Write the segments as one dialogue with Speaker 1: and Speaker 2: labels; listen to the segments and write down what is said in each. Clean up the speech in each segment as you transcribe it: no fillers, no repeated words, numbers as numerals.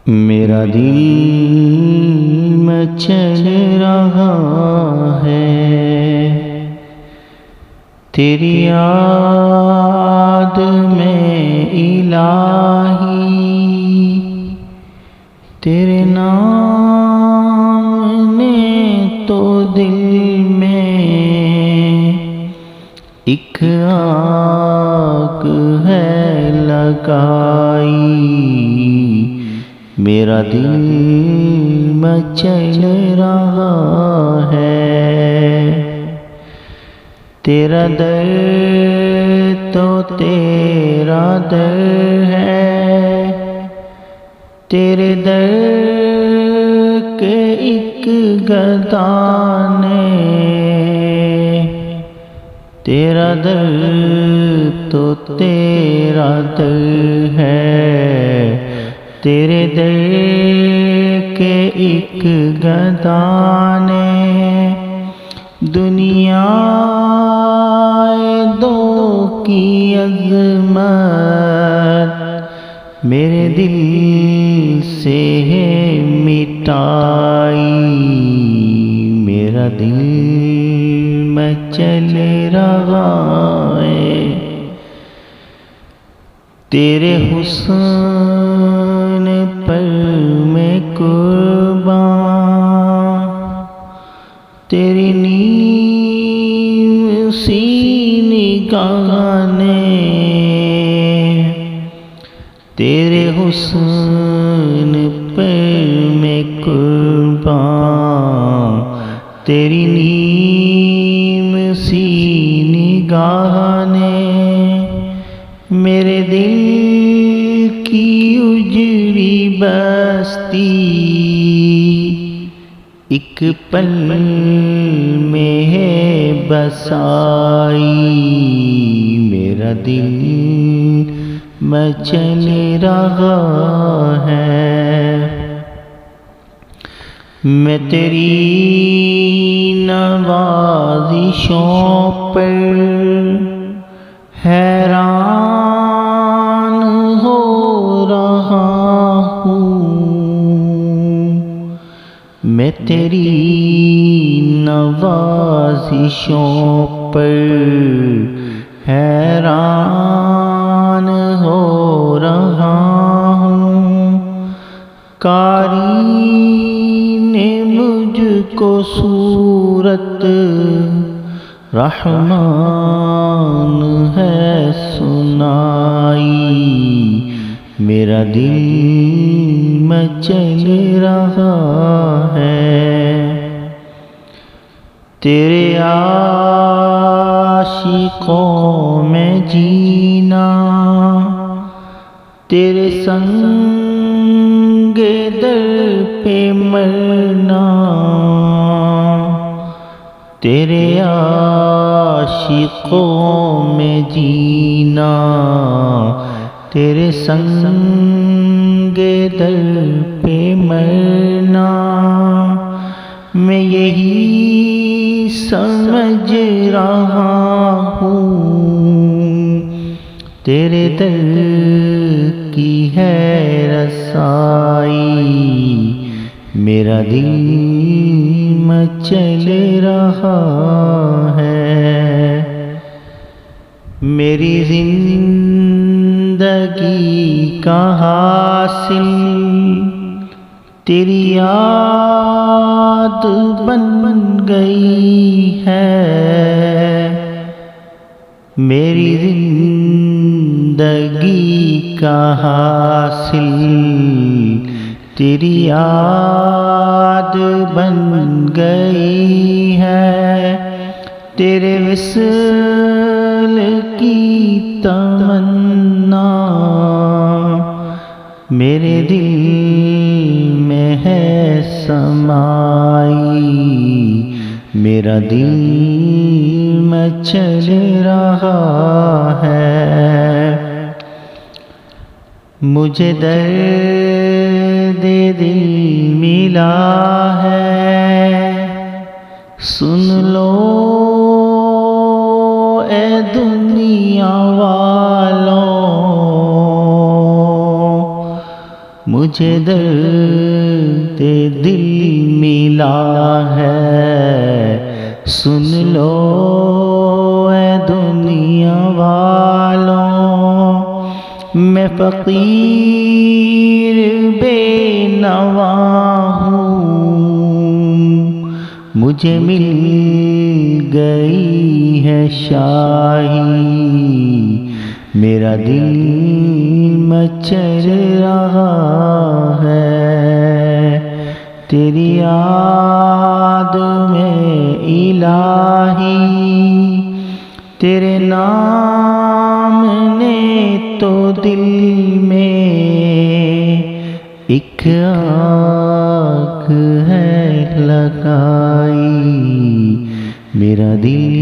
Speaker 1: میرا دل مچل رہا ہے تیری یاد میں الہی، تیرے نام نے تو دل میں ایک آگ ہے لگائی۔ میرا دل مچل رہا ہے، تیرا در تو تیرا در ہے، تیرے در کے ایک گدا نے، تیرا در تو تیرا در ہے، تیرے در کے ایک گدا نے دنیا دو کی عظمت میرے دل سے ہے مٹائی۔ میرا دل مچل رہا ہے تیرے حسن پر میں قربان، تیری نیم سی نگاہ نے، تیرے حسن پر میں قربان، تیری نیم سی نگاہ نے میرے دل کی اجڑی بستی ایک پل میں ہے بسائی۔ میرا دل مچل رہا ہے، میں تیری نوازشوں پر حیران ہو رہا ہوں، میں تیری نوازشوں پر حیران ہو رہا ہوں۔ کاری نے مجھ کو صورت رحمان ہے سنائی۔ میرا دل مچل رہا ہے تیرے عاشقوں میں جینا، تیرے سنگ در پہ مرنا، تیرے عاشقوں میں جینا، تیرے سنگ در پہ مرنا، میں یہی سمجھ رہا ہوں تیرے در کی ہے رسائی۔ میرا دل مچل رہا ہے، میری زندگی کا حاصل تیری یاد بن گئی ہے، میری زندگی کا حاصل تیری یاد بن گئی ہے، تیرے وصل کی تمنا میرے دل میں ہے سمائی۔ میرا دل مچل رہا ہے، مجھے درد دل ملا ہے، سن لو اے دنیا والوں مجھے درد دل ملا ہے، سن لو اے دنیا والوں، میں فقیر بے نوا ہوں، مجھے مل گئی ہے شاہی، میرا دل مچل رہا ہے، تیری یاد میں الہی، تیرے نام نے تو دل میں ایک آگ ہے لگائی، میرا دل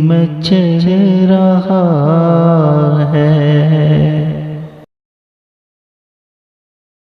Speaker 1: مچل رہا ہے۔